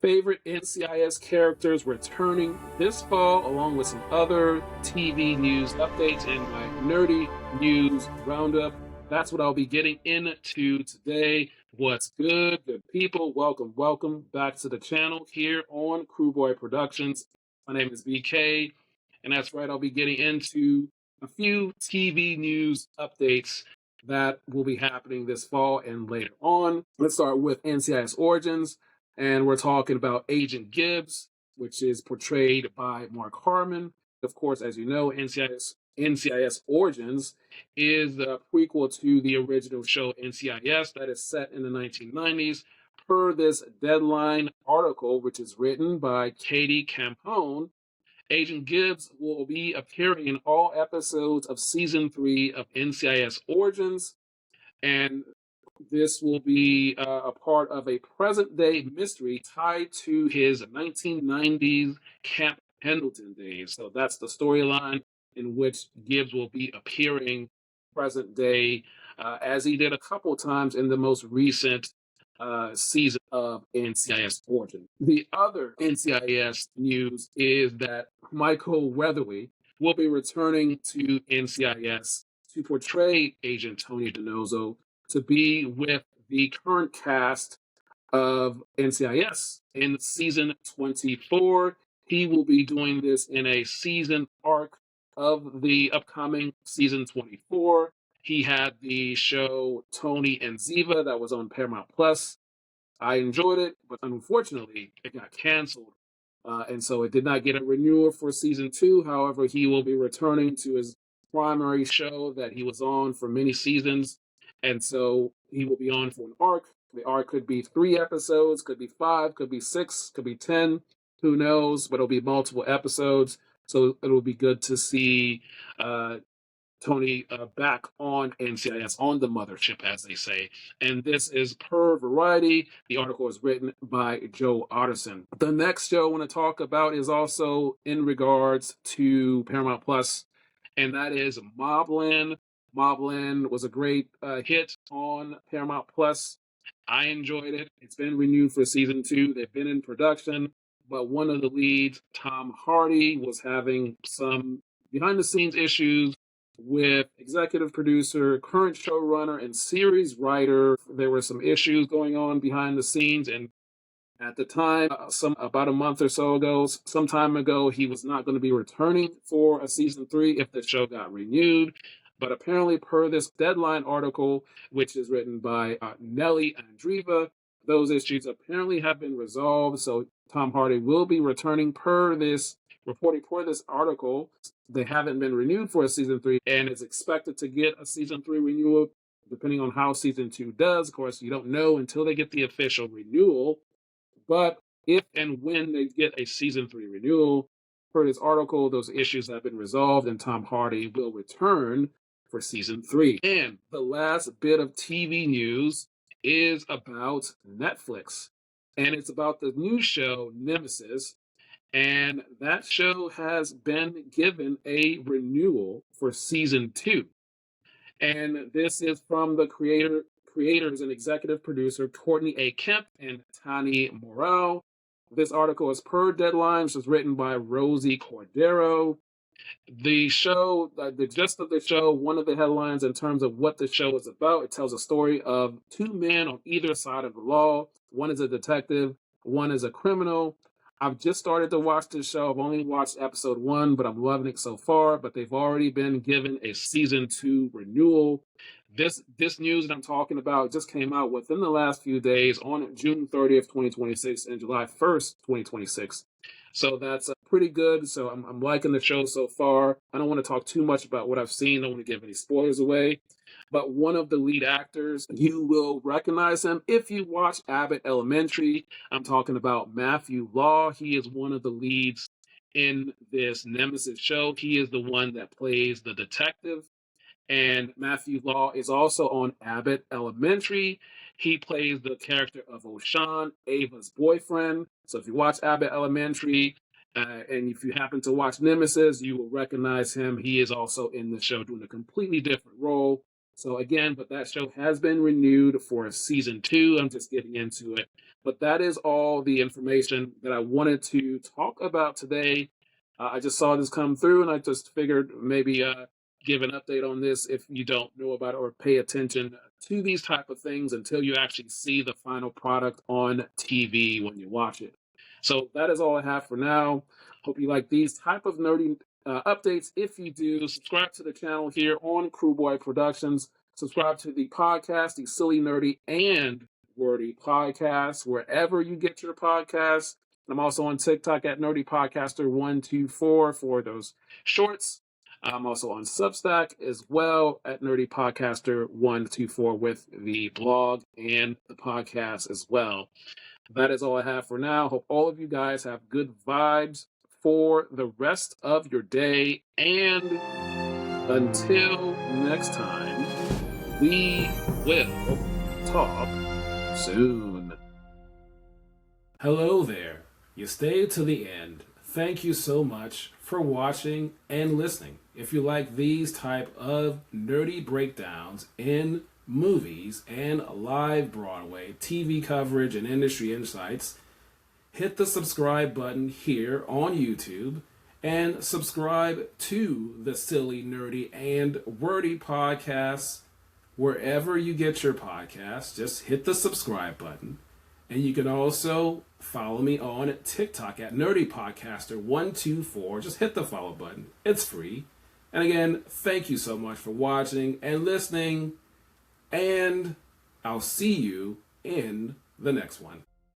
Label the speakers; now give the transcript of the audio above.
Speaker 1: favorite NCIS characters returning this fall, along with some other TV news updates in my nerdy news roundup. That's what I'll be getting into today. What's good people? Welcome back to the channel here on Crewboy Productions. My name is BK, and that's right, I'll be getting into a few TV news updates that will be happening this fall and later on. Let's start with NCIS Origins, and we're talking about Agent Gibbs, which is portrayed by Mark Harmon. Of course, as you know, NCIS Origins is the prequel to the original show NCIS that is set in the 1990s. Per this Deadline article, which is written by Katie Campone, Agent Gibbs will be appearing in all episodes of Season 3 of NCIS Origins, and this will be a part of a present-day mystery tied to his 1990s Camp Pendleton days. So that's the storyline in which Gibbs will be appearing present-day, as he did a couple times in the most recent season of NCIS Origin. The other NCIS news is that Michael Weatherly will be returning to NCIS to portray Agent Tony DiNozzo, to be with the current cast of NCIS in season 24. He will be doing this in a season arc of the upcoming season 24. He had the show Tony and Ziva that was on Paramount Plus. I enjoyed it, but unfortunately, it got canceled. And so it did not get a renewal for season 2. However, he will be returning to his primary show that he was on for many seasons. And so he will be on for an arc. The arc could be 3 episodes, could be 5, could be 6, could be 10. Who knows? But it'll be multiple episodes. So it'll be good to see Tony back on NCIS, on the mothership, as they say. And this is per Variety. The article is written by Joe Otterson. The next show I want to talk about is also in regards to Paramount Plus, and that is MobLand. MobLand was a great hit on Paramount Plus. I enjoyed it. It's been renewed for season 2. They've been in production, but one of the leads, Tom Hardy, was having some behind-the-scenes issues with executive producer, current showrunner, and series writer. There were some issues going on behind the scenes, and at the time, about a month or so ago, some time ago, he was not going to be returning for a season 3 if the show got renewed. But apparently, per this Deadline article, which is written by Nelly Andreeva, those issues apparently have been resolved. So Tom Hardy will be returning per this reporting for this article. They haven't been renewed for a season 3, and it's expected to get a season 3 renewal depending on how season 2 does. Of course, you don't know until they get the official renewal. But if and when they get a season 3 renewal, per this article, those issues have been resolved, and Tom Hardy will return for season 3. And the last bit of TV news is about Netflix, and it's about the new show Nemesis. And that show has been given a renewal for season 2. And this is from the creators and executive producer Courtney A. Kemp and Tani Morale. This article is per Deadline, which was written by Rosy Cordero. The show, the gist of the show, one of the headlines in terms of what the show is about, it tells a story of 2 men on either side of the law. One is a detective, one is a criminal. I've just started to watch this show. I've only watched episode 1, but I'm loving it so far. But they've already been given a season 2 renewal. This news that I'm talking about just came out within the last few days on June 30th, 2026 and July 1st, 2026. So that's pretty good. So I'm liking the show so far. I don't want to talk too much about what I've seen. I don't want to give any spoilers away. But one of the lead actors, you will recognize him if you watch Abbott Elementary. I'm talking about Matthew Law. He is one of the leads in this Nemesis show. He is the one that plays the detective. And Matthew Law is also on Abbott Elementary. He plays the character of O'Shawn, Ava's boyfriend. So if you watch Abbott Elementary, and if you happen to watch Nemesis, you will recognize him. He is also in the show doing a completely different role. So again, but that show has been renewed for season 2. I'm just getting into it. But that is all the information that I wanted to talk about today. I just saw this come through and I just figured maybe give an update on this if you don't know about it or pay attention to these type of things until you actually see the final product on TV when you watch it. So that is all I have for now. Hope you like these type of nerdy updates. If you do, subscribe to the channel here on Crewboy Productions. Subscribe to the podcast, the Silly, Nerdy, and Wordy Podcast, wherever you get your podcasts. I'm also on TikTok at Nerdy Podcaster 124 for those shorts. I'm also on Substack as well at Nerdy Podcaster 124 with the blog and the podcast as well. That is all I have for now. Hope all of you guys have good vibes for the rest of your day. And until next time, we will talk soon. Hello there. You stayed to the end. Thank you so much for watching and listening. If you like these type of nerdy breakdowns in movies and live Broadway, TV coverage, and industry insights, hit the subscribe button here on YouTube and subscribe to the Silly, Nerdy, and Wordy podcasts wherever you get your podcasts. Just hit the subscribe button. And you can also follow me on TikTok at Nerdy Podcaster 124. Just hit the follow button. It's free. And again, thank you so much for watching and listening. And I'll see you in the next one.